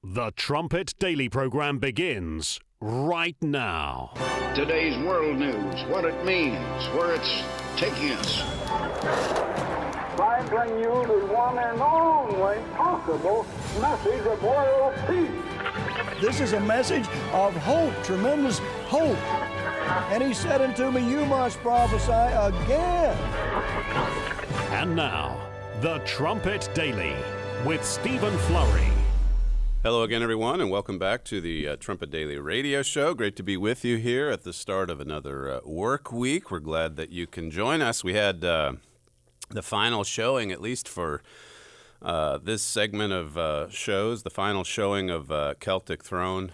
The Trumpet Daily program begins right now. Today's world news, what it means, where it's taking us. I bring you the one and only possible message of world peace. This is a message of hope, tremendous hope. And he said unto me, you must prophesy again. And now, The Trumpet Daily with Stephen Flurry. Hello again, everyone, and welcome back to the Trumpet Daily radio show. Great to be with you here at the start of another work week. We're glad that you can join us. We had the final showing, at least for this segment of shows, the final showing of Celtic Throne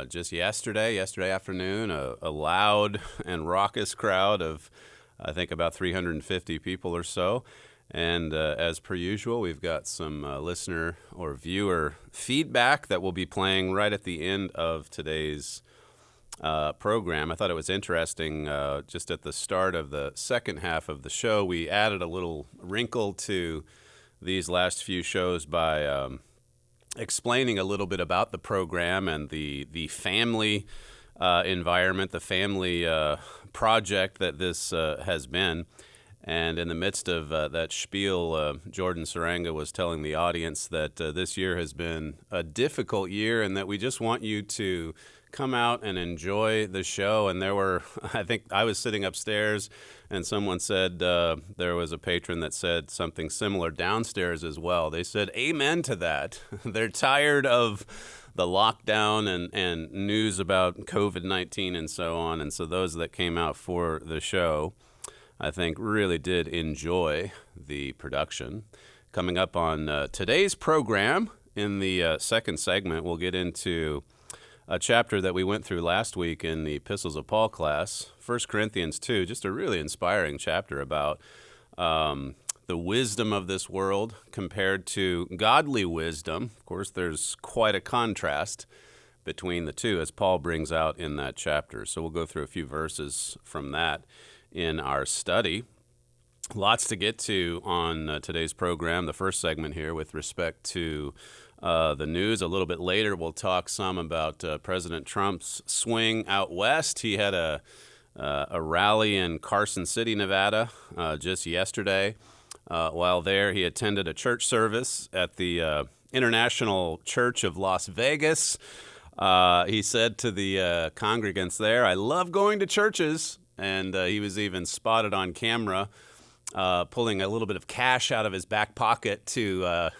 just yesterday afternoon. A loud and raucous crowd of, I think, about 350 people or so. And as per usual, we've got some listener or viewer feedback that we'll be playing right at the end of today's program. I thought it was interesting, just at the start of the second half of the show, we added a little wrinkle to these last few shows by explaining a little bit about the program and the family environment, the family project that this has been. And in the midst of that spiel, Jordan Saranga was telling the audience that this year has been a difficult year and that we just want you to come out and enjoy the show. And there were, I think I was sitting upstairs and someone said, there was a patron that said something similar downstairs as well. They said, amen to that. They're tired of the lockdown and news about COVID-19 and so on. And so those that came out for the show, I think, really did enjoy the production. Coming up on today's program, in the second segment, we'll get into a chapter that we went through last week in the Epistles of Paul class, 1 Corinthians 2, just a really inspiring chapter about the wisdom of this world compared to godly wisdom. Of course, there's quite a contrast between the two, as Paul brings out in that chapter. So we'll go through a few verses from that in our study. Lots to get to on today's program, the first segment here with respect to the news. A little bit later, we'll talk some about President Trump's swing out west. He had a rally in Carson City, Nevada, just yesterday. While there, he attended a church service at the International Church of Las Vegas. He said to the congregants there, "I love going to churches." And he was even spotted on camera pulling a little bit of cash out of his back pocket to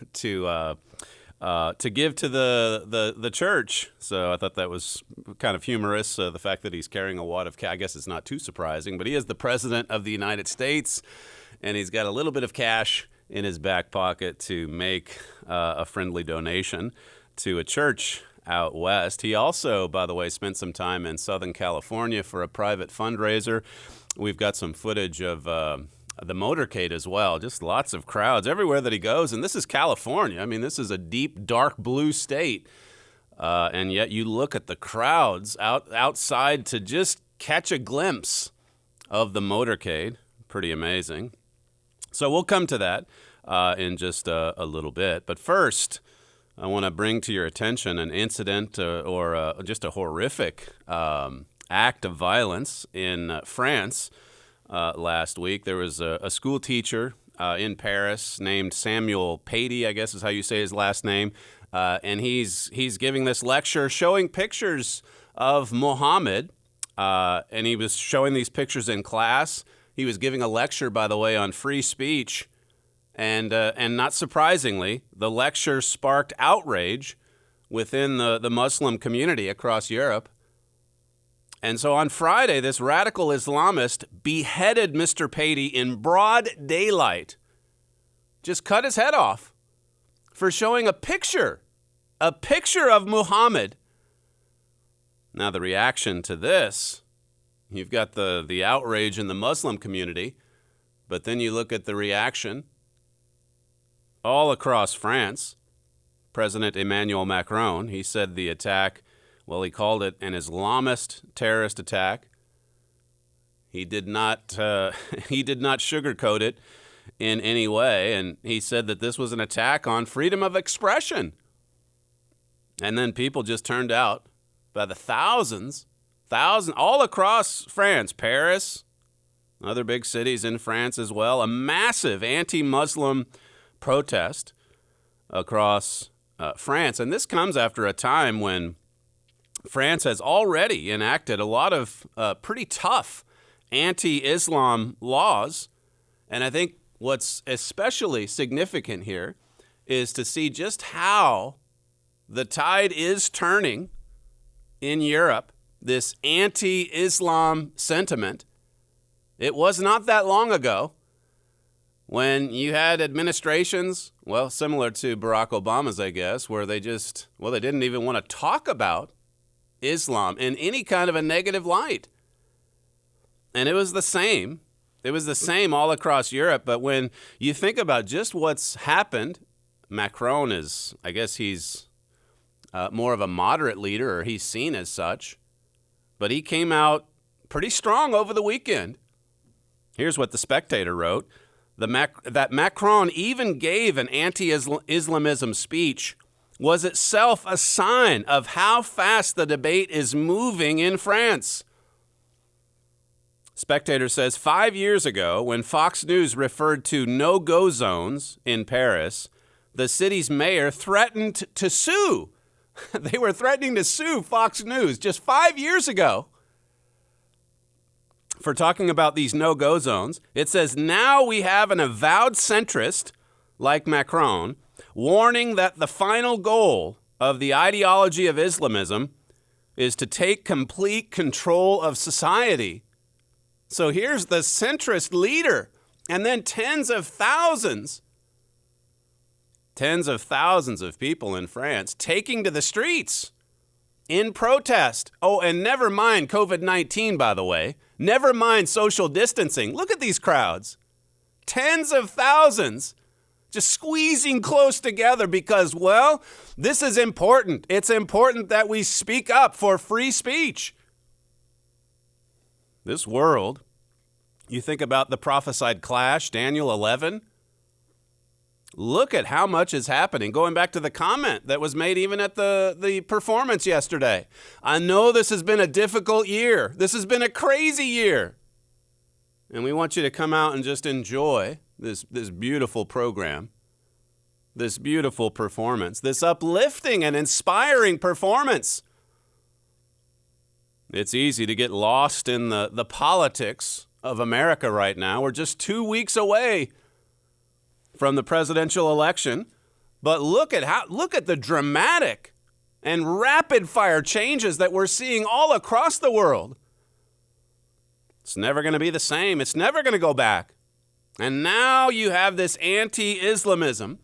give to the church. So I thought that was kind of humorous, the fact that he's carrying a wad of cash. I guess it's not too surprising, but he is the President of the United States, and he's got a little bit of cash in his back pocket to make a friendly donation to a church out west. He also, by the way, spent some time in Southern California for a private fundraiser. We've got some footage of the motorcade as well. Just lots of crowds everywhere that he goes. And this is California. I mean, this is a deep, dark blue state. And yet you look at the crowds outside to just catch a glimpse of the motorcade. Pretty amazing. So we'll come to that in just a little bit. But first, I want to bring to your attention an incident or just a horrific act of violence in France last week. There was a school teacher in Paris named Samuel Paty, I guess is how you say his last name, and he's giving this lecture showing pictures of Muhammad, and he was showing these pictures in class. He was giving a lecture, by the way, on free speech. And not surprisingly, the lecture sparked outrage within the Muslim community across Europe. And so on Friday, this radical Islamist beheaded Mr. Paty in broad daylight, just cut his head off for showing a picture of Muhammad. Now, the reaction to this, you've got the outrage in the Muslim community, but then you look at the reaction all across France. President Emmanuel Macron, he said the attack, well, he called it an Islamist terrorist attack. He did not sugarcoat it in any way, and he said that this was an attack on freedom of expression. And then people just turned out by the thousands, all across France, Paris, other big cities in France as well, a massive anti-Muslim protest across France. And this comes after a time when France has already enacted a lot of pretty tough anti-Islam laws. And I think what's especially significant here is to see just how the tide is turning in Europe, this anti-Islam sentiment. It was not that long ago when you had administrations, well, similar to Barack Obama's, I guess, where they didn't even want to talk about Islam in any kind of a negative light. And it was the same. It was the same all across Europe. But when you think about just what's happened, Macron is, I guess he's more of a moderate leader, or he's seen as such. But he came out pretty strong over the weekend. Here's what The Spectator wrote. That Macron even gave an anti-Islamism speech was itself a sign of how fast the debate is moving in France. Spectator says 5 years ago, when Fox News referred to no-go zones in Paris, the city's mayor threatened to sue. They were threatening to sue Fox News just 5 years ago for talking about these no-go zones. It says, now we have an avowed centrist like Macron warning that the final goal of the ideology of Islamism is to take complete control of society. So here's the centrist leader, and then tens of thousands of people in France taking to the streets in protest. Oh, and never mind COVID-19, by the way. Never mind social distancing. Look at these crowds. Tens of thousands just squeezing close together because, well, this is important. It's important that we speak up for free speech. This world, you think about the prophesied clash, Daniel 11. Look at how much is happening. Going back to the comment that was made even at the performance yesterday. I know this has been a difficult year. This has been a crazy year. And we want you to come out and just enjoy this beautiful program, this beautiful performance, this uplifting and inspiring performance. It's easy to get lost in the politics of America right now. We're just 2 weeks away from the presidential election, but look at the dramatic and rapid fire changes that we're seeing all across the world. It's never going to be the same. It's never going to go back. And now you have this anti-Islamism,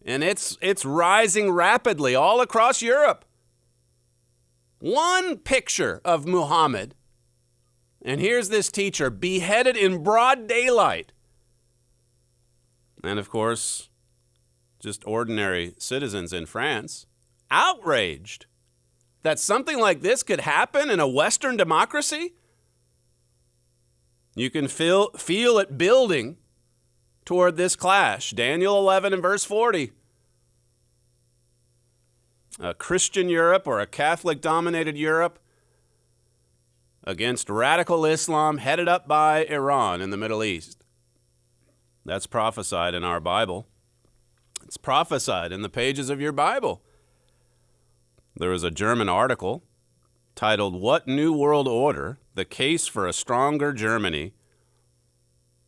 and it's rising rapidly all across Europe. One picture of Muhammad, and here's this teacher beheaded in broad daylight. And of course, just ordinary citizens in France, outraged that something like this could happen in a Western democracy. You can feel it building toward this clash. Daniel 11 and verse 40. A Christian Europe or a Catholic-dominated Europe against radical Islam headed up by Iran in the Middle East. That's prophesied in our Bible. It's prophesied in the pages of your Bible. There was a German article titled, "What New World Order? The Case for a Stronger Germany."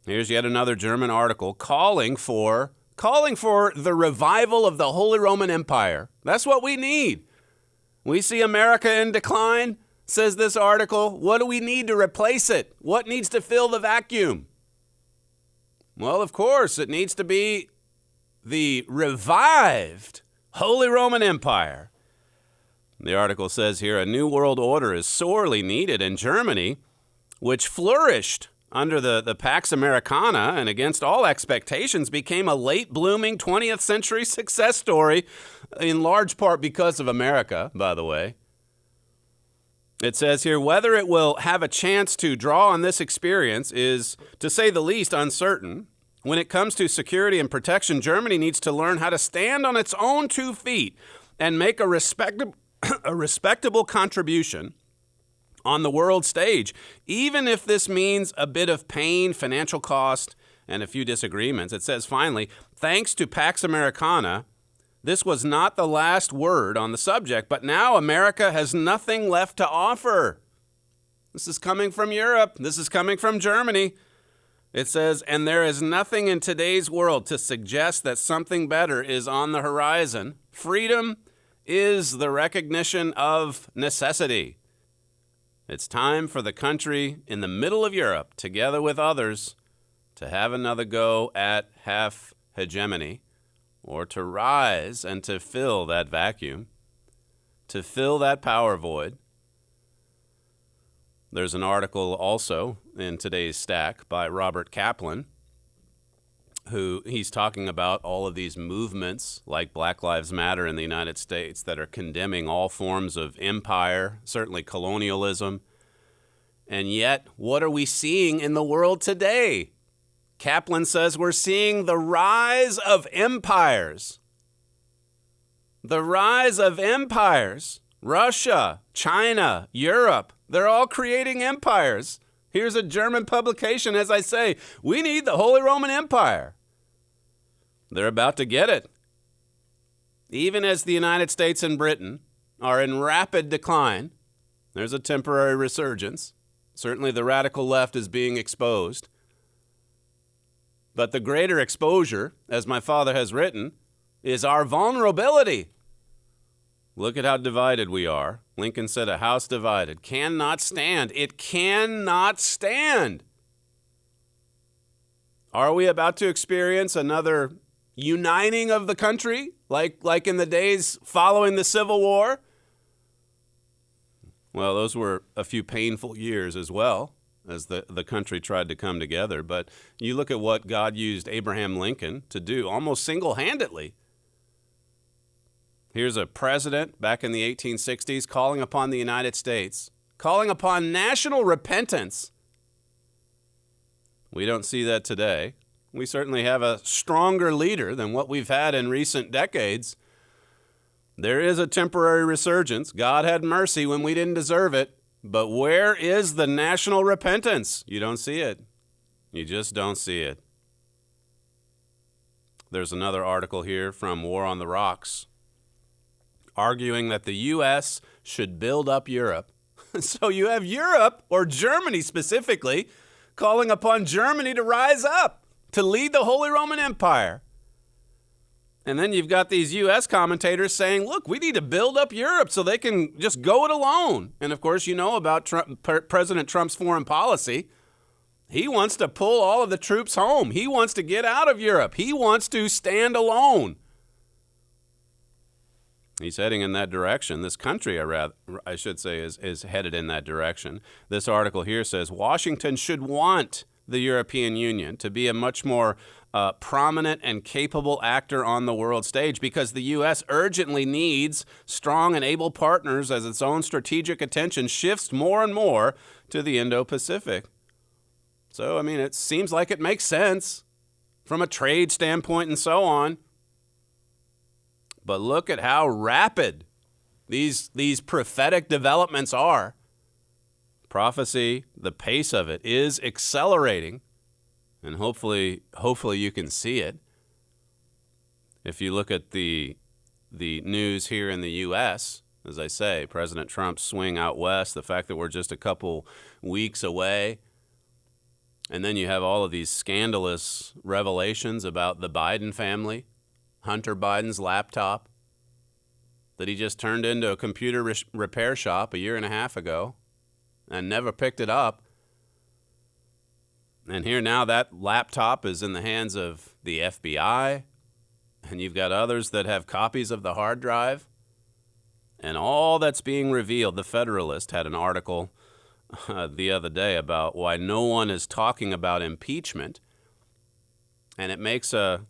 Here's yet another German article calling for the revival of the Holy Roman Empire. That's what we need. We see America in decline, says this article. What do we need to replace it? What needs to fill the vacuum? Well, of course, it needs to be the revived Holy Roman Empire. The article says here, a new world order is sorely needed in Germany, which flourished under the Pax Americana and against all expectations became a late-blooming 20th century success story, in large part because of America, by the way. It says here, whether it will have a chance to draw on this experience is, to say the least, uncertain. When it comes to security and protection, Germany needs to learn how to stand on its own 2 feet and make a respectable contribution on the world stage, even if this means a bit of pain, financial cost, and a few disagreements. It says, finally, thanks to Pax Americana, this was not the last word on the subject, but now America has nothing left to offer. This is coming from Europe. This is coming from Germany. It says, and there is nothing in today's world to suggest that something better is on the horizon. Freedom is the recognition of necessity. It's time for the country in the middle of Europe, together with others, to have another go at half hegemony, or to rise and to fill that vacuum, to fill that power void. There's an article also in today's stack by Robert Kaplan, who he's talking about all of these movements like Black Lives Matter in the United States that are condemning all forms of empire, certainly colonialism. And yet, what are we seeing in the world today? Kaplan says we're seeing the rise of empires. The rise of empires. Russia, China, Europe, they're all creating empires. Here's a German publication, as I say, we need the Holy Roman Empire. They're about to get it. Even as the United States and Britain are in rapid decline, there's a temporary resurgence. Certainly the radical left is being exposed. But the greater exposure, as my father has written, is our vulnerability. Look at how divided we are. Lincoln said a house divided cannot stand. It cannot stand. Are we about to experience another uniting of the country, like in the days following the Civil War? Well, those were a few painful years as well, as the country tried to come together. But you look at what God used Abraham Lincoln to do almost single-handedly. Here's a president back in the 1860s calling upon the United States, calling upon national repentance. We don't see that today. We certainly have a stronger leader than what we've had in recent decades. There is a temporary resurgence. God had mercy when we didn't deserve it. But where is the national repentance? You don't see it. You just don't see it. There's another article here from War on the Rocks, arguing that the U.S. should build up Europe. So you have Europe, or Germany specifically, calling upon Germany to rise up, to lead the Holy Roman Empire. And then you've got these U.S. commentators saying, look, we need to build up Europe so they can just go it alone. And of course, you know about President Trump's foreign policy. He wants to pull all of the troops home. He wants to get out of Europe. He wants to stand alone. He's heading in that direction. This country, I should say, is headed in that direction. This article here says Washington should want the European Union to be a much more prominent and capable actor on the world stage, because the U.S. urgently needs strong and able partners as its own strategic attention shifts more and more to the Indo-Pacific. So, I mean, it seems like it makes sense from a trade standpoint and so on. But look at how rapid these prophetic developments are. Prophecy, the pace of it is accelerating, and hopefully you can see it. If you look at the news here in the U.S., as I say, President Trump's swing out west, the fact that we're just a couple weeks away, and then you have all of these scandalous revelations about the Biden family, Hunter Biden's laptop that he just turned into a computer repair shop a year and a half ago and never picked it up. And here now that laptop is in the hands of the FBI, and you've got others that have copies of the hard drive. And all that's being revealed, the Federalist had an article the other day about why no one is talking about impeachment. And it makes a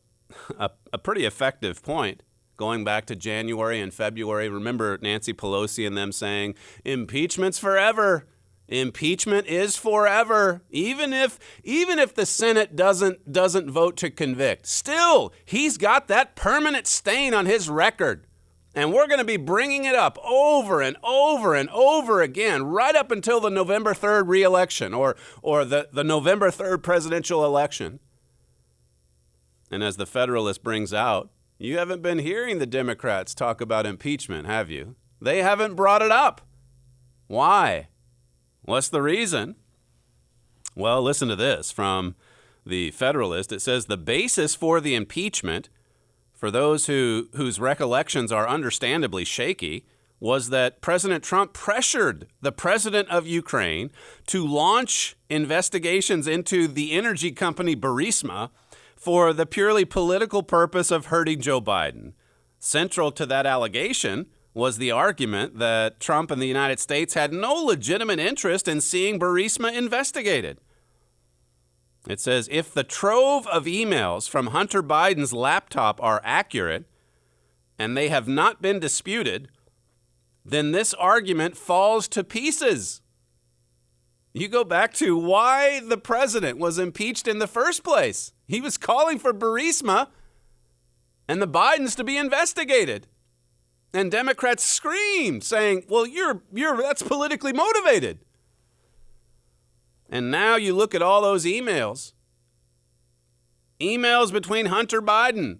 pretty effective point going back to January and February. Remember Nancy Pelosi and them saying, impeachment's forever. Impeachment is forever. Even if the Senate doesn't vote to convict, still, he's got that permanent stain on his record. And we're going to be bringing it up over and over and over again, right up until the November 3rd re-election or the November 3rd presidential election. And as the Federalist brings out, you haven't been hearing the Democrats talk about impeachment, have you? They haven't brought it up. Why? What's the reason? Well, listen to this from the Federalist. It says the basis for the impeachment, for those whose recollections are understandably shaky, was that President Trump pressured the president of Ukraine to launch investigations into the energy company Burisma for the purely political purpose of hurting Joe Biden. Central to that allegation was the argument that Trump and the United States had no legitimate interest in seeing Burisma investigated. It says, if the trove of emails from Hunter Biden's laptop are accurate, and they have not been disputed, then this argument falls to pieces. You go back to why the president was impeached in the first place. He was calling for Burisma and the Bidens to be investigated. And Democrats screamed, saying, well, that's politically motivated. And now you look at all those emails between Hunter Biden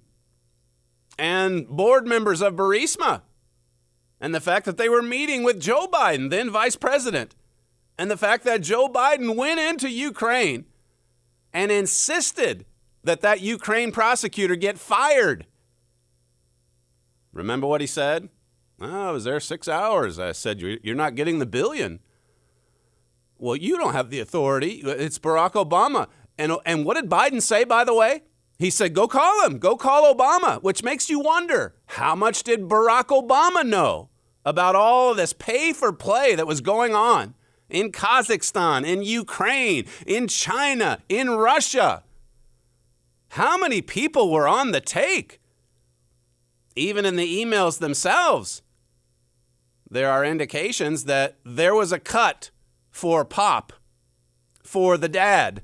and board members of Burisma, and the fact that they were meeting with Joe Biden, then vice president, and the fact that Joe Biden went into Ukraine and insisted that Ukraine prosecutor get fired. Remember what he said? I was there 6 hours. I said, you're not getting the $1 billion. Well, you don't have the authority. It's Barack Obama. And what did Biden say, by the way? He said, go call him. Go call Obama, which makes you wonder, how much did Barack Obama know about all of this pay for play that was going on in Kazakhstan, in Ukraine, in China, in Russia? How many people were on the take? Even in the emails themselves, there are indications that there was a cut for Pop, for the dad,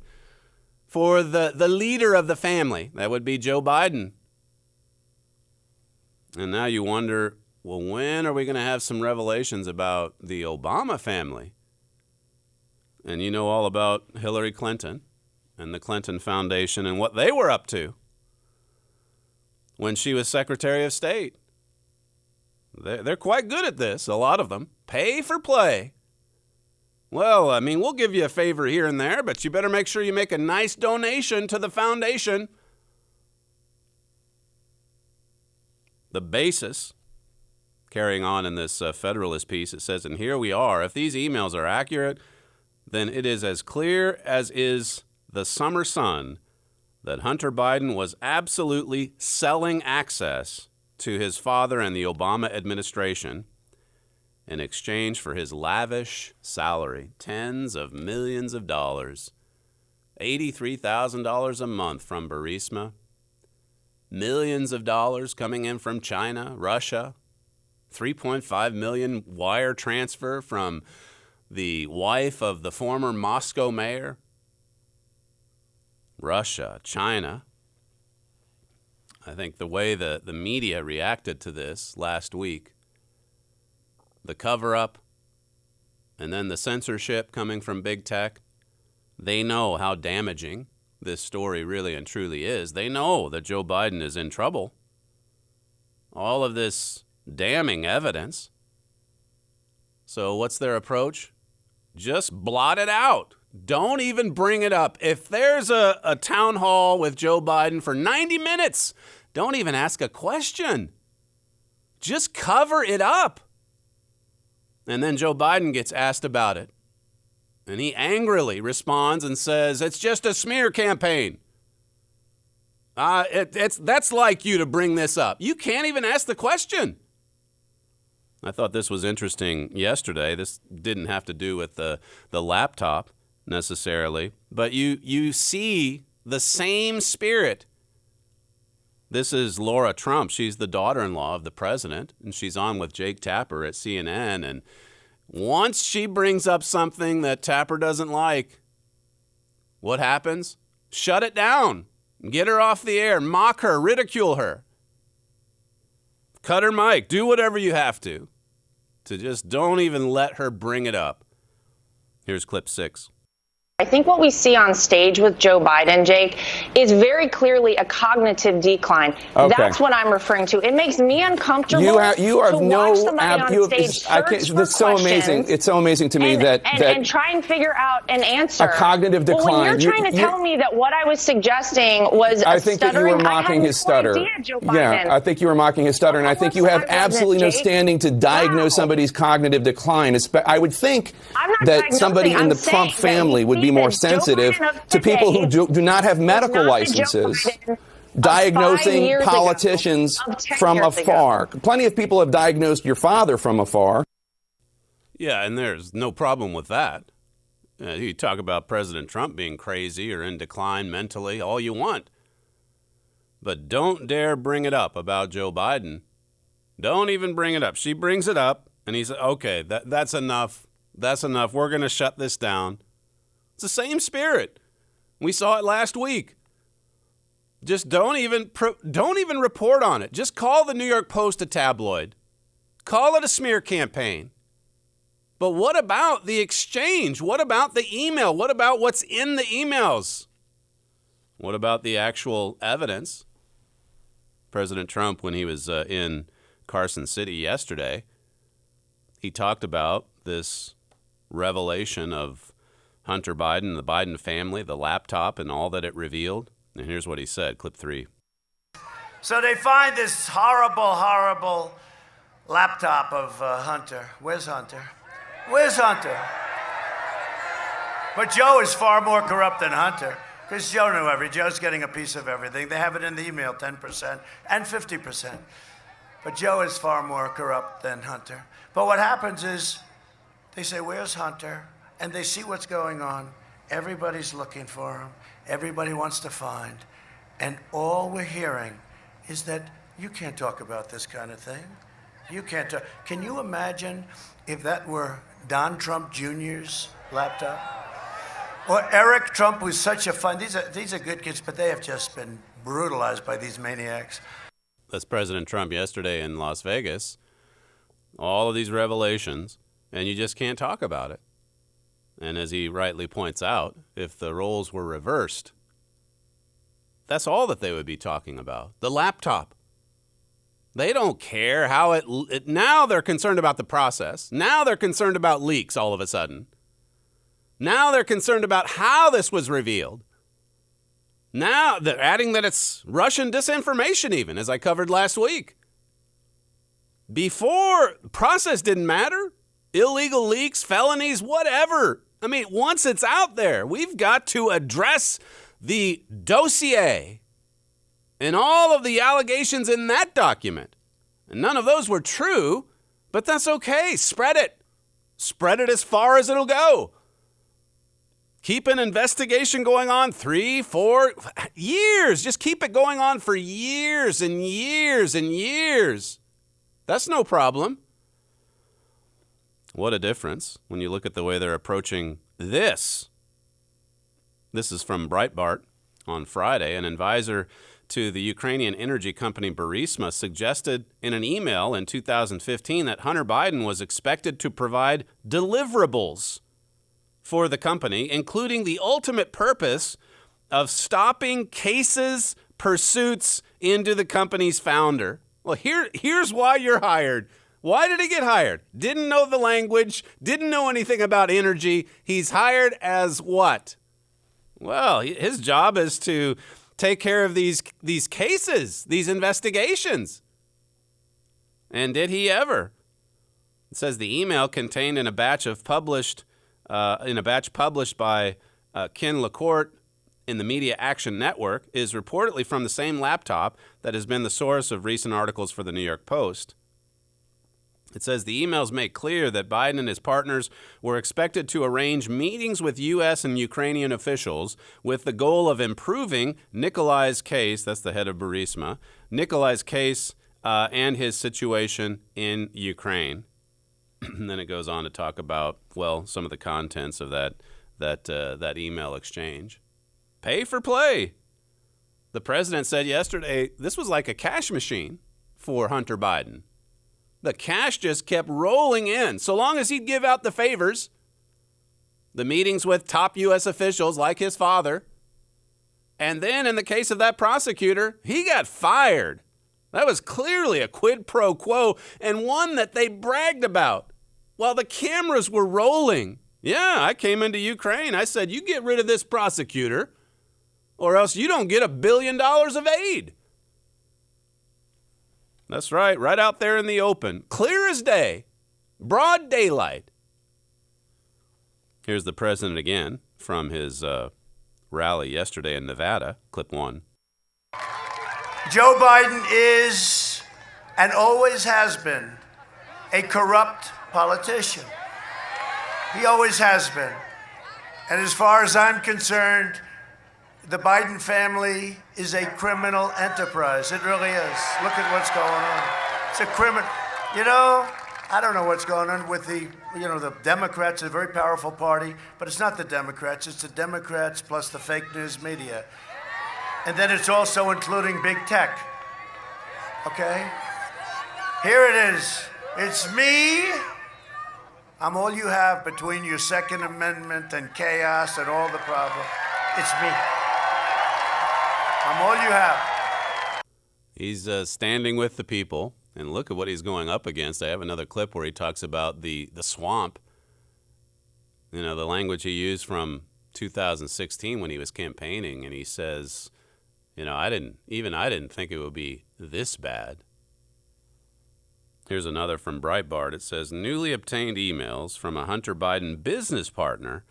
for the leader of the family. That would be Joe Biden. And now you wonder, well, when are we going to have some revelations about the Obama family? And you know all about Hillary Clinton and the Clinton Foundation and what they were up to when she was Secretary of State. They're quite good at this, a lot of them. Pay for play. Well, I mean, we'll give you a favor here and there, but you better make sure you make a nice donation to the foundation. The basis, carrying on in this Federalist piece, it says, and here we are. If these emails are accurate, then it is as clear as is the summer sun that Hunter Biden was absolutely selling access to his father and the Obama administration in exchange for his lavish salary, tens of millions of dollars, $83,000 a month from Burisma, millions of dollars coming in from China, Russia, $3.5 million wire transfer from the wife of the former Moscow mayor. Russia, China. I think the way the media reacted to this last week, the cover-up, and then the censorship coming from big tech, they know how damaging this story really and truly is. They know that Joe Biden is in trouble. All of this damning evidence. So what's their approach? Just blot it out. Don't even bring it up. If there's a town hall with Joe Biden for 90 minutes, don't even ask a question. Just cover it up. And then Joe Biden gets asked about it. And he angrily responds and says, it's just a smear campaign. That's like you to bring this up. You can't even ask the question. I thought this was interesting yesterday. This didn't have to do with the laptop necessarily, but you see the same spirit. This is Laura Trump. She's the daughter-in-law of the president, and she's on with Jake Tapper at CNN. And once she brings up something that Tapper doesn't like, what happens? Shut it down. Get her off the air. Mock her. Ridicule her. Cut her mic. Do whatever you have to just don't even let her bring it up. Here's clip 6. I think what we see on stage with Joe Biden, Jake, is very clearly a cognitive decline. Okay. That's what I'm referring to. It makes me uncomfortable you are to watch somebody on stage that's so amazing. It's so amazing to me that try and figure out an answer. A cognitive decline. Well, when you're trying to tell me that what I was suggesting was I think that you were mocking his stutter. Yeah, I think you were mocking his stutter, and I think you have absolutely no standing to diagnose somebody's cognitive decline. I would think that somebody in the Trump family would be more sensitive to people who do not have medical licenses diagnosing politicians from afar. Plenty of people have diagnosed your father from afar. Yeah, and there's no problem with that. You talk about President Trump being crazy or in decline mentally, all you want. But don't dare bring it up about Joe Biden. Don't even bring it up. She brings it up, and he's okay, that's enough. That's enough. We're going to shut this down. It's the same spirit. We saw it last week. Just don't even report on it. Just call the New York Post a tabloid. Call it a smear campaign. But what about the exchange? What about the email? What about what's in the emails? What about the actual evidence? President Trump, when he was in Carson City yesterday, he talked about this revelation of Hunter Biden, the Biden family, the laptop, and all that it revealed. And here's what he said, clip 3. So they find this horrible, horrible laptop of Hunter. Where's Hunter? Where's Hunter? But Joe is far more corrupt than Hunter, because Joe knew Joe's getting a piece of everything. They have it in the email, 10% and 50%. But Joe is far more corrupt than Hunter. But what happens is they say, where's Hunter? And they see what's going on. Everybody's looking for him. Everybody wants to find. And all we're hearing is that you can't talk about this kind of thing. You can't talk. Can you imagine if that were Don Trump Jr.'s laptop? Or Eric Trump, who's such a fun... These are good kids, but they have just been brutalized by these maniacs. That's President Trump yesterday in Las Vegas. All of these revelations, and you just can't talk about it. And as he rightly points out, if the roles were reversed, that's all that they would be talking about. The laptop. They don't care how it now they're concerned about the process. Now they're concerned about leaks all of a sudden. Now they're concerned about how this was revealed. Now they're adding that it's Russian disinformation even, as I covered last week. Before, process didn't matter. Illegal leaks, felonies, whatever. I mean, once it's out there, we've got to address the dossier and all of the allegations in that document. And none of those were true, but that's okay. Spread it. Spread it as far as it'll go. Keep an investigation going on 3, 4 years. Just keep it going on for years and years and years. That's no problem. What a difference when you look at the way they're approaching this. This is from Breitbart on Friday. An advisor to the Ukrainian energy company Burisma suggested in an email in 2015 that Hunter Biden was expected to provide deliverables for the company, including the ultimate purpose of stopping cases, pursuits into the company's founder. Well, here's why you're hired. Why did he get hired? Didn't know the language, didn't know anything about energy. He's hired as what? Well, his job is to take care of these cases, these investigations. And did he ever? It says the email contained in a batch published by Ken LaCourte in the Media Action Network is reportedly from the same laptop that has been the source of recent articles for the New York Post. It says the emails make clear that Biden and his partners were expected to arrange meetings with U.S. and Ukrainian officials with the goal of improving Nikolai's case, that's the head of Burisma, Nikolai's case and his situation in Ukraine. And then it goes on to talk about, well, some of the contents of that email exchange. Pay for play. The president said yesterday this was like a cash machine for Hunter Biden. The cash just kept rolling in. So long as he'd give out the favors, the meetings with top U.S. officials like his father, and then in the case of that prosecutor, he got fired. That was clearly a quid pro quo, and one that they bragged about while the cameras were rolling. Yeah, I came into Ukraine. I said, you get rid of this prosecutor, or else you don't get $1 billion of aid. That's right out there in the open. Clear as day. Broad daylight. Here's the president again from his rally yesterday in Nevada. Clip 1. Joe Biden is, and always has been, a corrupt politician. He always has been. And as far as I'm concerned, the Biden family is a criminal enterprise. It really is. Look at what's going on. It's a criminal. You know, I don't know what's going on with the Democrats, a very powerful party, but it's not the Democrats. It's the Democrats plus the fake news media. And then it's also including big tech. Okay? Here it is. It's me. I'm all you have between your Second Amendment and chaos and all the problems. It's me. I'm all you have. He's standing with the people, and look at what he's going up against. I have another clip where he talks about the swamp. You know, the language he used from 2016 when he was campaigning, and he says, you know, I didn't think it would be this bad. Here's another from Breitbart. It says, newly obtained emails from a Hunter Biden business partner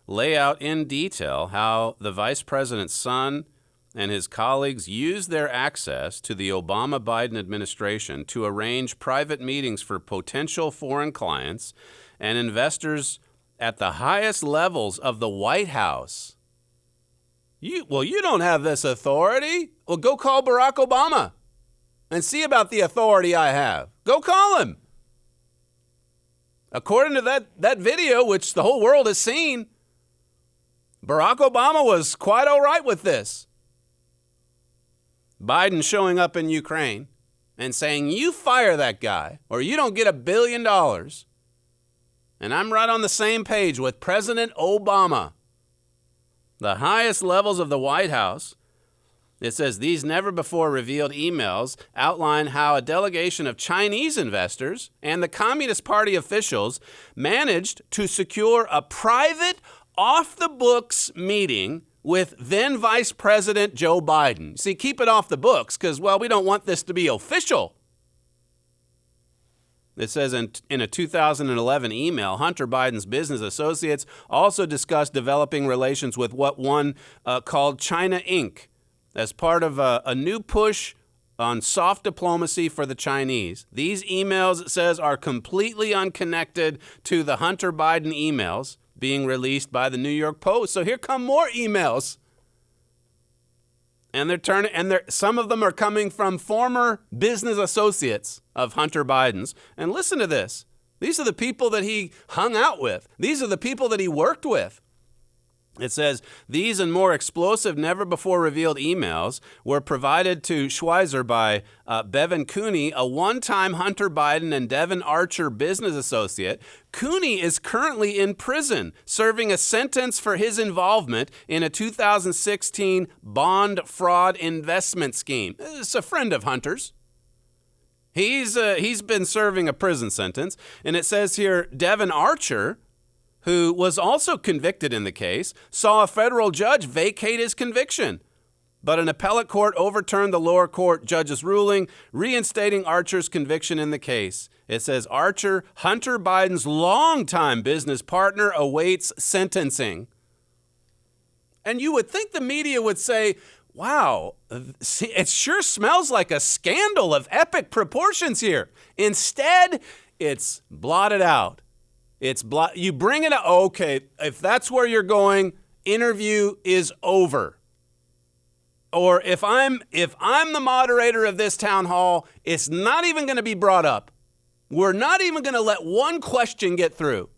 lay out in detail how the vice president's son and his colleagues used their access to the Obama-Biden administration to arrange private meetings for potential foreign clients and investors at the highest levels of the White House. You don't have this authority. Well, go call Barack Obama and see about the authority I have. Go call him. According to that video, which the whole world has seen, Barack Obama was quite all right with this. Biden showing up in Ukraine and saying, you fire that guy or you don't get $1 billion. And I'm right on the same page with President Obama. The highest levels of the White House. It says these never-before-revealed emails outline how a delegation of Chinese investors and the Communist Party officials managed to secure a private, off-the-books meeting with then Vice President Joe Biden. See, keep it off the books because, well, we don't want this to be official. It says in a 2011 email, Hunter Biden's business associates also discussed developing relations with what one called China Inc. as part of a new push on soft diplomacy for the Chinese. These emails, it says, are completely unconnected to the Hunter Biden emails being released by the New York Post. So here come more emails. And some of them are coming from former business associates of Hunter Biden's. And listen to this. These are the people that he hung out with. These are the people that he worked with. It says, these and more explosive, never-before-revealed emails were provided to Schweizer by Bevan Cooney, a one-time Hunter Biden and Devon Archer business associate. Cooney is currently in prison, serving a sentence for his involvement in a 2016 bond fraud investment scheme. It's a friend of Hunter's. He's been serving a prison sentence, and it says here, Devon Archer, who was also convicted in the case, saw a federal judge vacate his conviction. But an appellate court overturned the lower court judge's ruling, reinstating Archer's conviction in the case. It says Archer, Hunter Biden's longtime business partner, awaits sentencing. And you would think the media would say, wow, it sure smells like a scandal of epic proportions here. Instead, it's blotted out. You bring it up. Okay, if that's where you're going, interview is over. Or if I'm the moderator of this town hall, it's not even going to be brought up. We're not even going to let one question get through.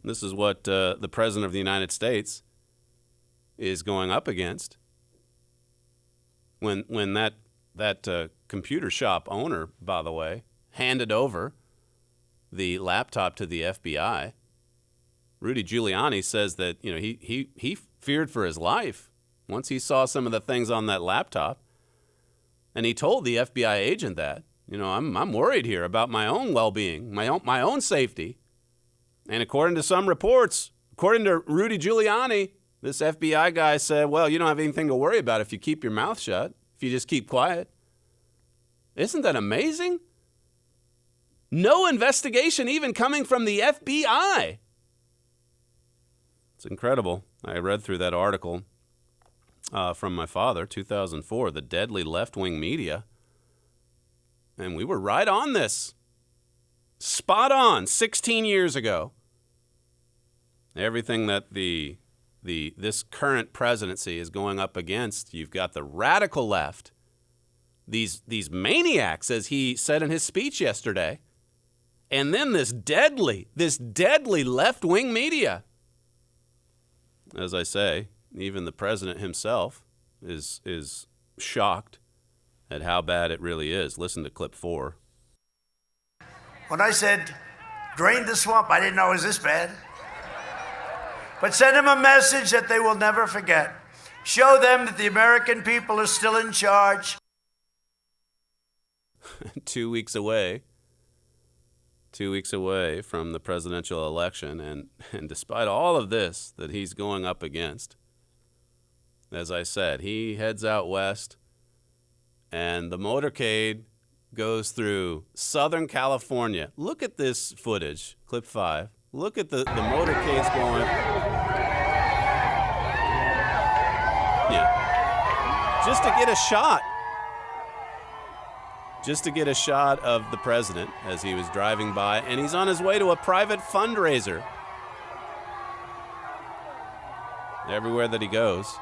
This is what the President of the United States is going up against when that computer shop owner, by the way, handed over the laptop to the FBI. Rudy Giuliani says that, you know, he feared for his life once he saw some of the things on that laptop. And he told the FBI agent that, you know, I'm worried here about my own well-being, my own safety. And according to some reports, according to Rudy Giuliani, this FBI guy said, well, you don't have anything to worry about if you keep your mouth shut, if you just keep quiet. Isn't that amazing? No investigation even coming from the FBI. It's incredible. I read through that article from my father, 2004, The Deadly Left-Wing Media. And we were right on this. Spot on, 16 years ago. Everything that this current presidency is going up against, you've got the radical left, these maniacs, as he said in his speech yesterday, and then this deadly left-wing media. As I say, even the president himself is shocked at how bad it really is. Listen to clip 4. When I said, drain the swamp, I didn't know it was this bad. But send them a message that they will never forget. Show them that the American people are still in charge. 2 weeks away. 2 weeks away from the presidential election, and despite all of this that he's going up against, as I said, he heads out west, and the motorcade goes through Southern California. Look at this footage, clip 5. Look at the motorcades going. Yeah. Just to get a shot. Just to get a shot of the president as he was driving by, and he's on his way to a private fundraiser. Everywhere that he goes,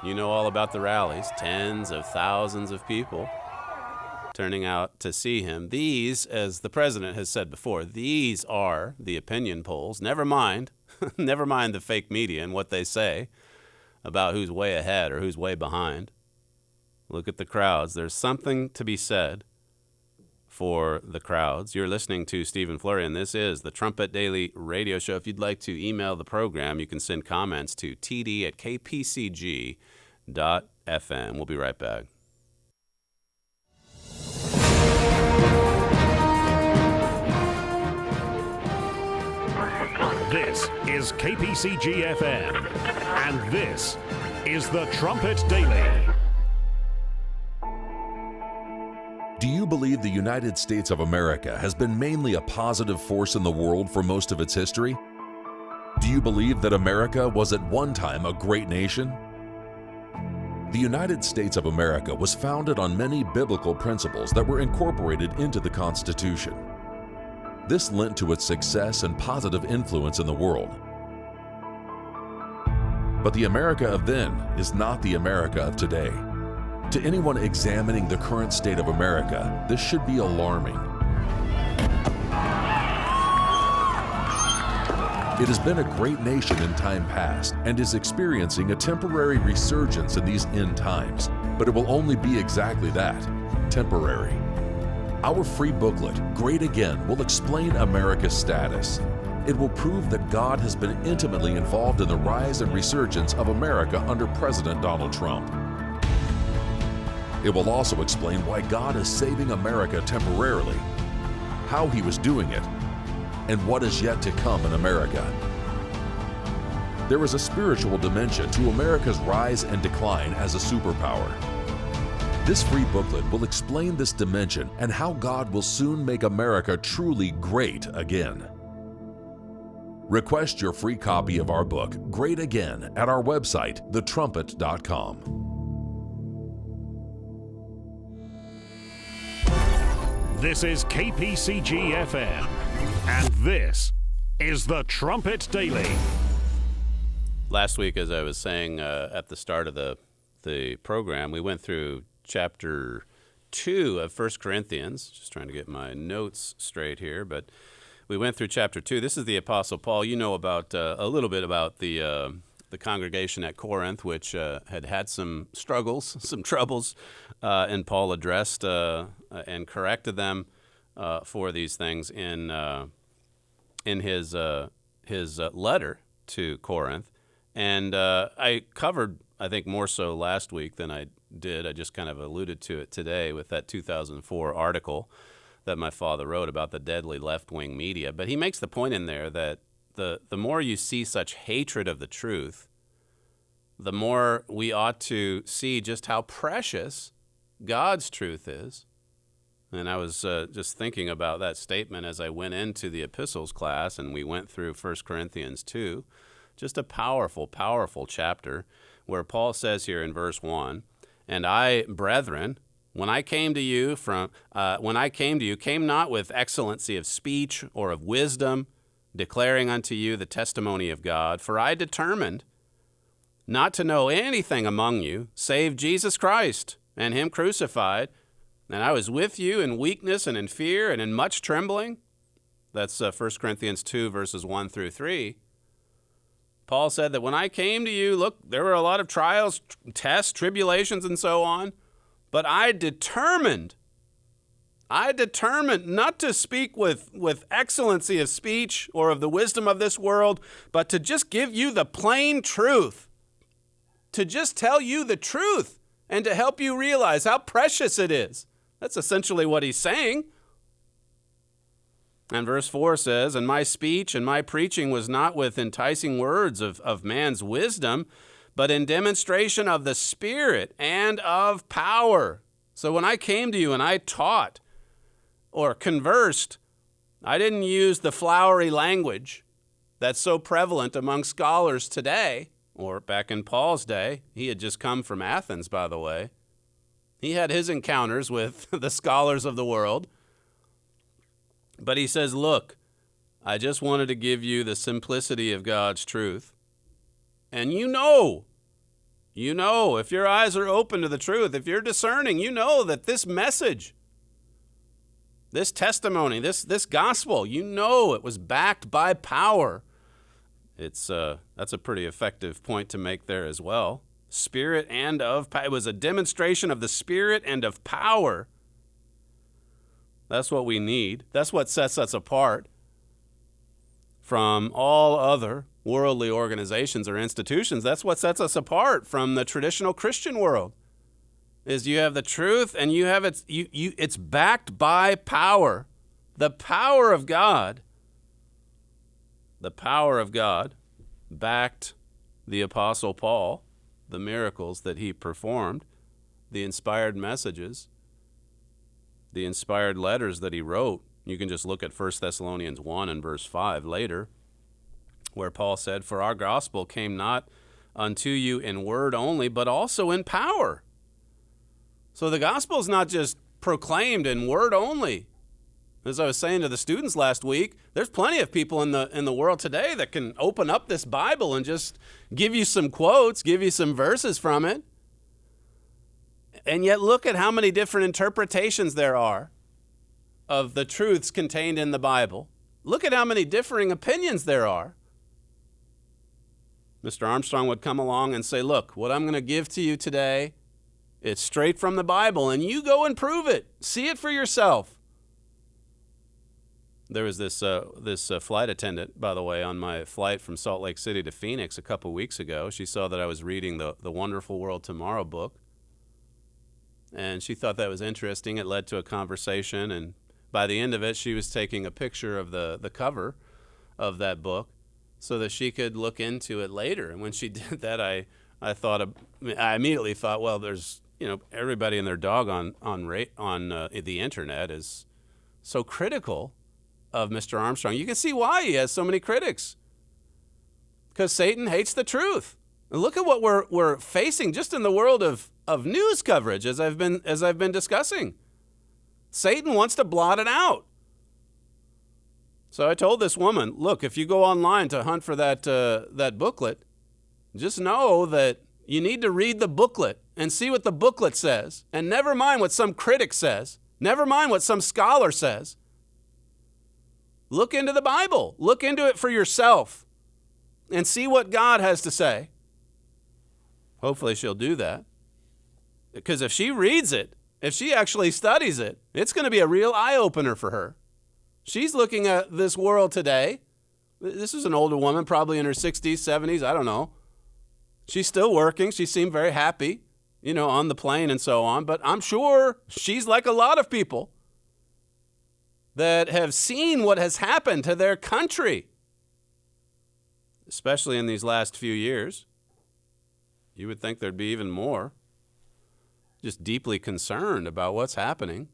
you know all about the rallies, tens of thousands of people turning out to see him. These, as the president has said before, these are the opinion polls. Never mind the fake media and what they say about who's way ahead or who's way behind. Look at the crowds. There's something to be said for the crowds. You're listening to Stephen Flurry, and this is the Trumpet Daily Radio Show. If you'd like to email the program, you can send comments to td@kpcg.fm. We'll be right back. This is KPCG-FM, and this is the Trumpet Daily. Do you believe the United States of America has been mainly a positive force in the world for most of its history? Do you believe that America was at one time a great nation? The United States of America was founded on many biblical principles that were incorporated into the Constitution. This lent to its success and positive influence in the world. But the America of then is not the America of today. To anyone examining the current state of America, this should be alarming. It has been a great nation in time past and is experiencing a temporary resurgence in these end times, but it will only be exactly that, temporary. Our free booklet, Great Again, will explain America's status. It will prove that God has been intimately involved in the rise and resurgence of America under President Donald Trump. It will also explain why God is saving America temporarily, how He was doing it, and what is yet to come in America. There is a spiritual dimension to America's rise and decline as a superpower. This free booklet will explain this dimension and how God will soon make America truly great again. Request your free copy of our book, Great Again, at our website, thetrumpet.com. This is KPCG-FM, and this is the Trumpet Daily. Last week, as I was saying at the start of the program, we went through chapter 2 of 1 Corinthians. Just trying to get my notes straight here, but we went through chapter 2. This is the Apostle Paul. You know about a little bit about the the congregation at Corinth, which had some struggles, some troubles, and Paul addressed and corrected them for these things in his letter to Corinth. And I covered, I think, more so last week than I did. I just kind of alluded to it today with that 2004 article that my father wrote about the deadly left-wing media. But he makes the point in there that the more you see such hatred of the truth, the more we ought to see just how precious God's truth is. And I was just thinking about that statement as I went into the epistles class, and we went through 1 Corinthians 2, just a powerful, powerful chapter, where Paul says here in verse 1, "And I, brethren, when I came to you, came not with excellency of speech or of wisdom, declaring unto you the testimony of God, for I determined not to know anything among you, save Jesus Christ, and him crucified. And I was with you in weakness and in fear and in much trembling." That's 1 Corinthians 2, verses 1 through 3. Paul said that when I came to you, look, there were a lot of trials, tests, tribulations, and so on. But I determined not to speak with excellency of speech or of the wisdom of this world, but to just give you the plain truth, to just tell you the truth and to help you realize how precious it is. That's essentially what he's saying. And verse 4 says, "And my speech and my preaching was not with enticing words of man's wisdom, but in demonstration of the Spirit and of power." So when I came to you and I taught or conversed, I didn't use the flowery language that's so prevalent among scholars today, or back in Paul's day. He had just come from Athens, by the way. He had his encounters with the scholars of the world. But he says, look, I just wanted to give you the simplicity of God's truth. And you know, if your eyes are open to the truth, if you're discerning, you know that this message, this testimony, this gospel, you know it was backed by power. That's a pretty effective point to make there as well. Spirit and of power. It was a demonstration of the Spirit and of power. That's what we need. That's what sets us apart from all other worldly organizations or institutions. That's what sets us apart from the traditional Christian world, is you have the truth and you have it's backed by power. The power of God. The power of God backed the Apostle Paul, the miracles that he performed, the inspired messages, the inspired letters that he wrote. You can just look at 1 Thessalonians 1 and verse 5 later, where Paul said, "For our gospel came not unto you in word only, but also in power." So the gospel is not just proclaimed in word only. As I was saying to the students last week, there's plenty of people in the world today that can open up this Bible and just give you some quotes, give you some verses from it. And yet look at how many different interpretations there are of the truths contained in the Bible. Look at how many differing opinions there are. Mr. Armstrong would come along and say, look, what I'm going to give to you today, it's straight from the Bible, and you go and prove it. See it for yourself. There was this flight attendant, by the way, on my flight from Salt Lake City to Phoenix a couple weeks ago. She saw that I was reading the Wonderful World Tomorrow book, and she thought that was interesting. It led to a conversation, and by the end of it, she was taking a picture of the cover of that book so that she could look into it later. And when she did that, I immediately thought, well, there's everybody and their dog on the internet is so critical of Mr. Armstrong. You can see why he has so many critics, because Satan hates the truth. And look at what we're facing just in the world of news coverage, as I've been discussing. Satan wants to blot it out. So I told this woman, look, if you go online to hunt for that booklet, just know that you need to read the booklet and see what the booklet says, and never mind what some critic says, never mind what some scholar says. Look into the Bible. Look into it for yourself and see what God has to say. Hopefully she'll do that. Because if she reads it, if she actually studies it, it's going to be a real eye-opener for her. She's looking at this world today. This is an older woman, probably in her 60s, 70s, I don't know. She's still working. She seemed very happy, on the plane and so on. But I'm sure she's like a lot of people that have seen what has happened to their country, especially in these last few years. You would think there'd be even more. Just deeply concerned about what's happening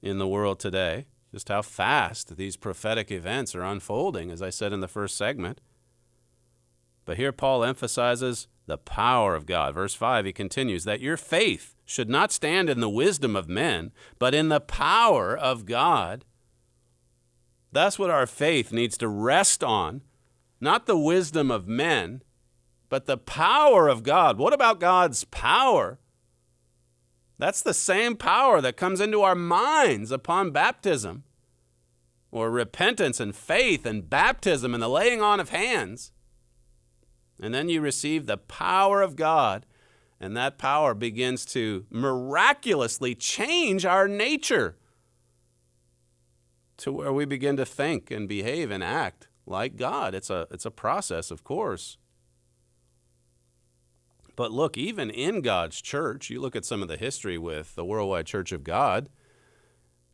in the world today, just how fast these prophetic events are unfolding, as I said in the first segment. But here Paul emphasizes the power of God. Verse 5, he continues, that your faith should not stand in the wisdom of men, but in the power of God. That's what our faith needs to rest on, not the wisdom of men, but the power of God. What about God's power? That's the same power that comes into our minds upon baptism, or repentance and faith and baptism and the laying on of hands. And then you receive the power of God, and that power begins to miraculously change our nature to where we begin to think and behave and act like God. It's a process, of course. But look, even in God's church, you look at some of the history with the Worldwide Church of God,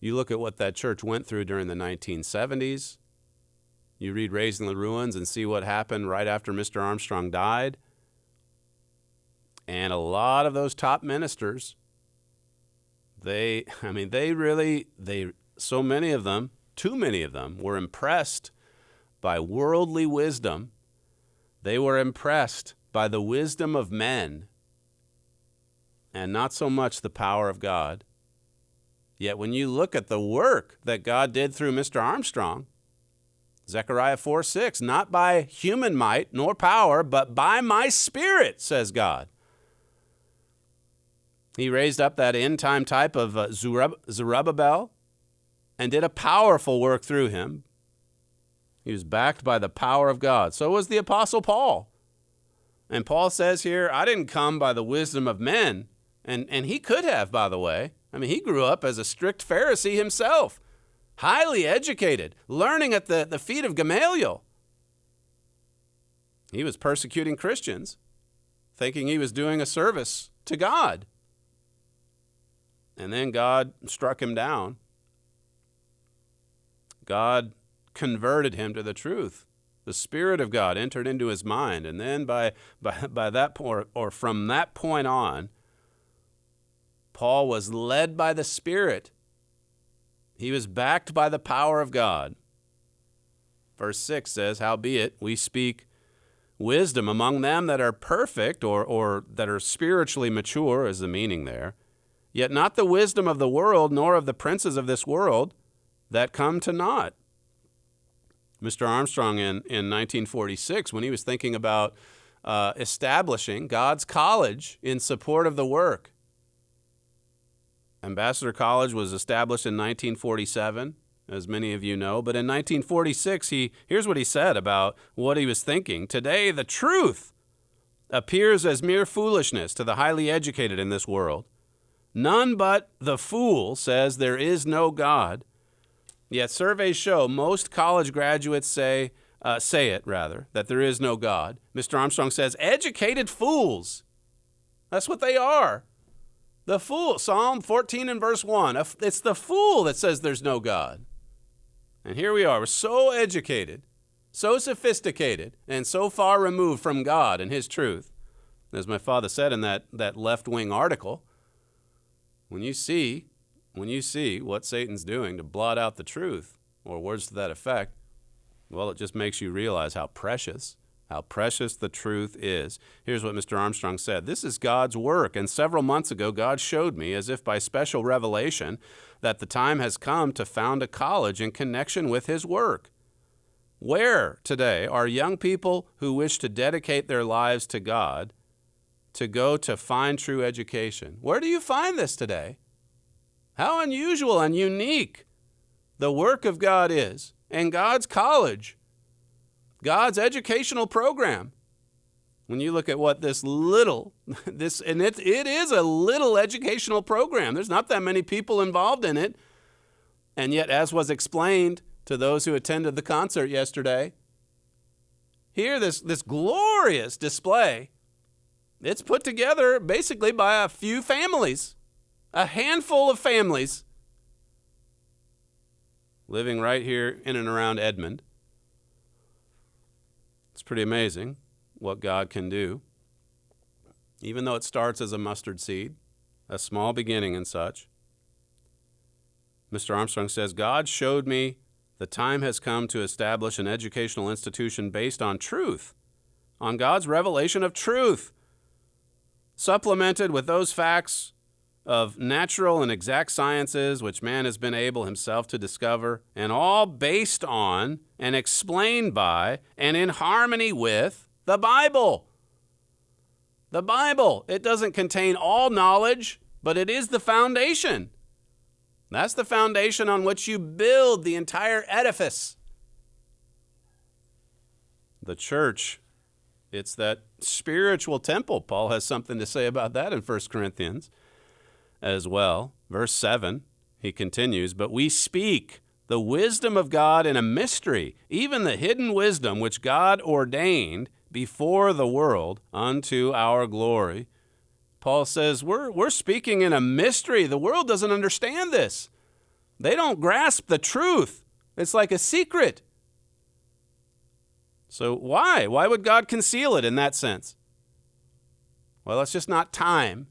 you look at what that church went through during the 1970s, you read Raising the Ruins and see what happened right after Mr. Armstrong died. And a lot of those top ministers, so many of them, too many of them, were impressed by worldly wisdom. They were impressed by the wisdom of men and not so much the power of God. Yet when you look at the work that God did through Mr. Armstrong, Zechariah 4:6, not by human might nor power, but by my Spirit, says God. He raised up that end-time type of Zerubbabel and did a powerful work through him. He was backed by the power of God. So was the Apostle Paul. And Paul says here, I didn't come by the wisdom of men. And he could have, by the way. He grew up as a strict Pharisee himself. Highly educated, learning at the feet of Gamaliel. He was persecuting Christians, thinking he was doing a service to God. And then God struck him down. God converted him to the truth. The Spirit of God entered into his mind. And then by that point, or from that point on, Paul was led by the Spirit. He was backed by the power of God. Verse 6 says, howbeit we speak wisdom among them that are perfect, or that are spiritually mature, is the meaning there, yet not the wisdom of the world, nor of the princes of this world, that come to naught. Mr. Armstrong in 1946, when he was thinking about establishing God's college in support of the work, Ambassador College was established in 1947, as many of you know. But in 1946, here's what he said about what he was thinking. Today, the truth appears as mere foolishness to the highly educated in this world. None but the fool says there is no God. Yet surveys show most college graduates say that there is no God. Mr. Armstrong says, educated fools. That's what they are. The fool, Psalm 14 and verse 1, it's the fool that says there's no God. And here we are, we're so educated, so sophisticated, and so far removed from God and his truth. As my father said in that left-wing article, when you see what Satan's doing to blot out the truth, or words to that effect, well, it just makes you realize how precious the truth is. Here's what Mr. Armstrong said. This is God's work, and several months ago, God showed me, as if by special revelation, that the time has come to found a college in connection with his work. Where today are young people who wish to dedicate their lives to God to go to find true education? Where do you find this today? How unusual and unique the work of God is, and God's college, God's educational program. When you look at what it is a little educational program. There's not that many people involved in it. And yet, as was explained to those who attended the concert yesterday, here, this glorious display, it's put together basically by a few families, a handful of families living right here in and around Edmond. It's pretty amazing what God can do, even though it starts as a mustard seed, a small beginning and such. Mr. Armstrong says, God showed me the time has come to establish an educational institution based on truth, on God's revelation of truth, supplemented with those facts of natural and exact sciences which man has been able himself to discover, and all based on and explained by and in harmony with the Bible. The Bible. It doesn't contain all knowledge, but it is the foundation. That's the foundation on which you build the entire edifice. The church, it's that spiritual temple. Paul has something to say about that in 1 Corinthians as well. Verse 7, he continues, but we speak the wisdom of God in a mystery, even the hidden wisdom which God ordained before the world unto our glory. Paul says we're speaking in a mystery. The world doesn't understand this. They don't grasp the truth. It's like a secret. So why? Why would God conceal it in that sense? Well, it's just not time.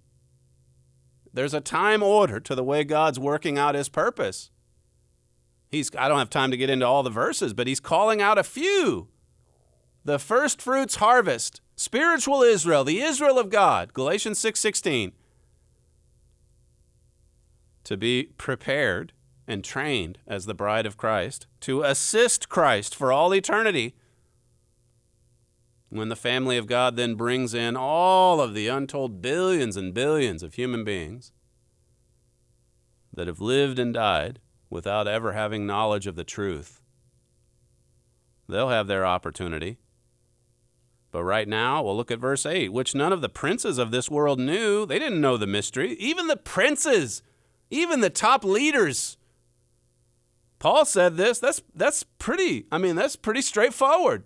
There's a time order to the way God's working out his purpose. I don't have time to get into all the verses, but he's calling out a few. The first fruits harvest, spiritual Israel, the Israel of God, Galatians 6:16, to be prepared and trained as the bride of Christ, to assist Christ for all eternity. When the family of God then brings in all of the untold billions and billions of human beings that have lived and died without ever having knowledge of the truth, they'll have their opportunity. But right now, we'll look at verse 8, which none of the princes of this world knew. They didn't know the mystery. Even the princes, even the top leaders. Paul said this. That's pretty straightforward.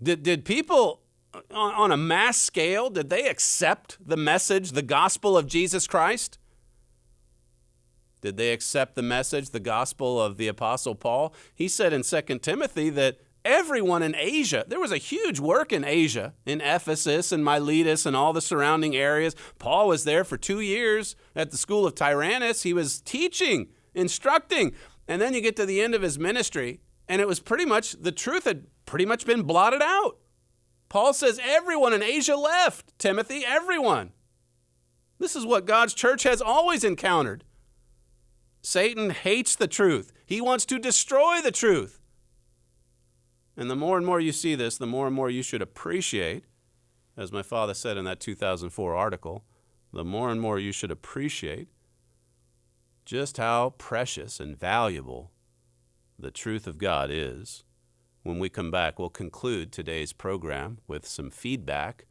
Did people on a mass scale, did they accept the message, the gospel of Jesus Christ? Did they accept the message, the gospel of the Apostle Paul? He said in 2 Timothy that everyone in Asia, there was a huge work in Asia, in Ephesus and Miletus and all the surrounding areas. Paul was there for 2 years at the school of Tyrannus. He was teaching, instructing. And then you get to the end of his ministry, and it was pretty much, the truth had pretty much been blotted out. Paul says everyone in Asia left, Timothy, everyone. This is what God's church has always encountered. Satan hates the truth. He wants to destroy the truth. And the more and more you see this, the more and more you should appreciate, as my father said in that 2004 article, the more and more you should appreciate just how precious and valuable the truth of God is. When we come back, we'll conclude today's program with some feedback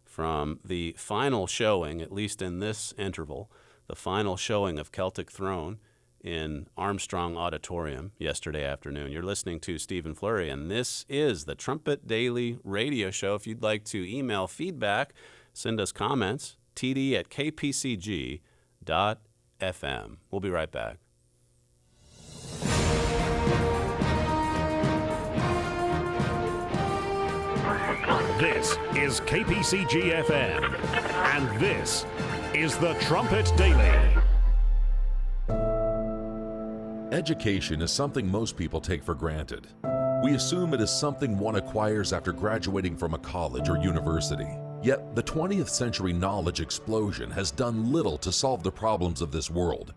from the final showing, at least in this interval, the final showing of Celtic Throne in Armstrong Auditorium yesterday afternoon. You're listening to Stephen Flurry, and this is the Trumpet Daily Radio Show. If you'd like to email feedback, send us comments, td@kpcg.fm. We'll be right back. This is KPCG-FM, and this is the Trumpet Daily. Education is something most people take for granted. We assume it is something one acquires after graduating from a college or university. Yet, the 20th century knowledge explosion has done little to solve the problems of this world.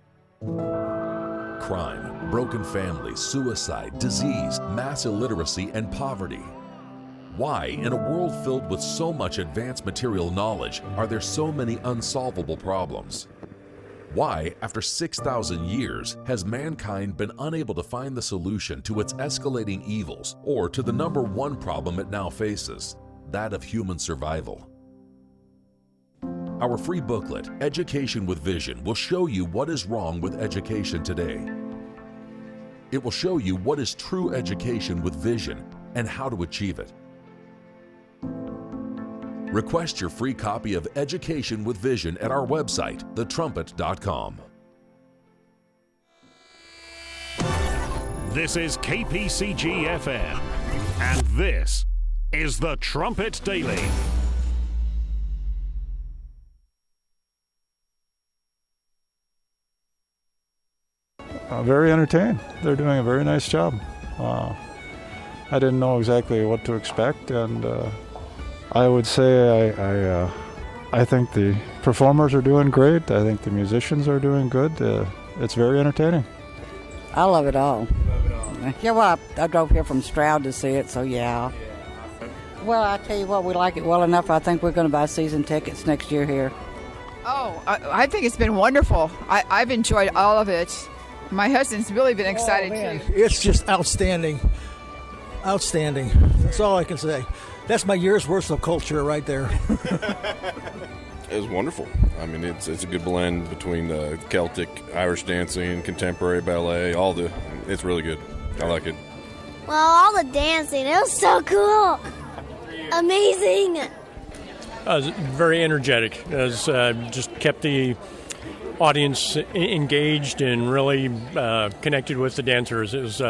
Crime, broken families, suicide, disease, mass illiteracy, and poverty. Why, in a world filled with so much advanced material knowledge, are there so many unsolvable problems? Why, after 6,000 years, has mankind been unable to find the solution to its escalating evils or to the number one problem it now faces? that of human survival. Our free booklet, Education with Vision, will show you what is wrong with education today. It will show you what is true education with vision and how to achieve it. Request your free copy of Education with Vision at our website, thetrumpet.com. This is KPCG FM, and this is the Trumpet Daily. Very entertaining. They're doing a very nice job. I didn't know exactly what to expect, and I would say I think the performers are doing great. I think the musicians are doing good. It's very entertaining. I love it all. Yeah, well, I drove here from Stroud to see it, so yeah. Well, I tell you what, we like it well enough. I think we're going to buy season tickets next year here. Oh, I think it's been wonderful. I've enjoyed all of it. My husband's really been excited, too. It's just outstanding. Outstanding. That's all I can say. That's my year's worth of culture right there. It was wonderful. I mean, it's a good blend between Celtic, Irish dancing, contemporary ballet, it's really good. I like it. Well, all the dancing, it was so cool. Amazing. It was very energetic. It was, just kept the audience engaged and really connected with the dancers. It was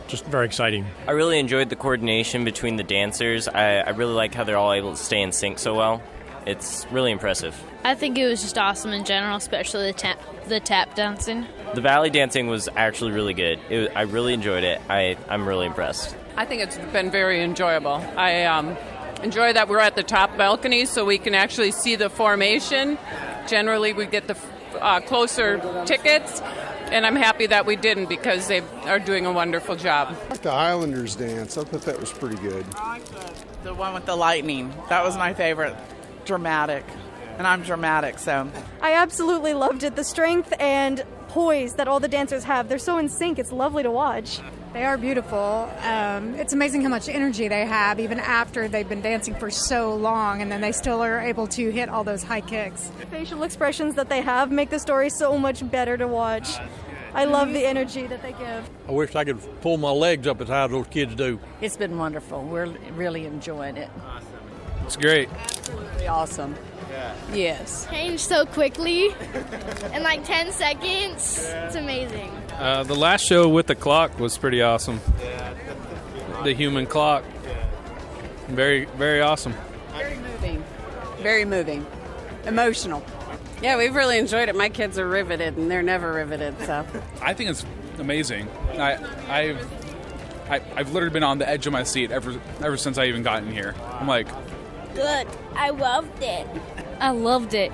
just very exciting. I really enjoyed the coordination between the dancers. I really like how they're all able to stay in sync so well. It's really impressive. I think it was just awesome in general, especially the tap dancing. The valley dancing was actually really good. I really enjoyed it. I'm really impressed. I think it's been very enjoyable. I enjoy that we're at the top balcony so we can actually see the formation. Generally, we get the closer tickets, and I'm happy that we didn't because they are doing a wonderful job. I like the Highlanders dance. I thought that was pretty good. I like the one with the lightning. That was my favorite. Dramatic. And I'm dramatic, so. I absolutely loved it. The strength and poise that all the dancers have. They're so in sync. It's lovely to watch. They are beautiful. It's amazing how much energy they have even after they've been dancing for so long, and then they still are able to hit all those high kicks. The facial expressions that they have make the story so much better to watch. I love the energy that they give. I wish I could pull my legs up as high as those kids do. It's been wonderful. We're really enjoying it. It's great. Absolutely awesome. Yes. Changed so quickly in like 10 seconds. It's amazing. The last show with the clock was pretty awesome. The human clock. Very, very awesome. Very moving. Very moving. Emotional. Yeah, we've really enjoyed it. My kids are riveted, and they're never riveted. So I think it's amazing. I've literally been on the edge of my seat ever since I even gotten here. I'm like, good. I loved it. I loved it.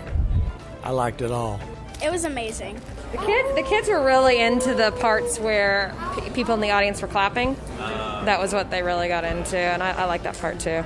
I liked it all. It was amazing. The kids were really into the parts where people in the audience were clapping. That was what they really got into, and I like that part too.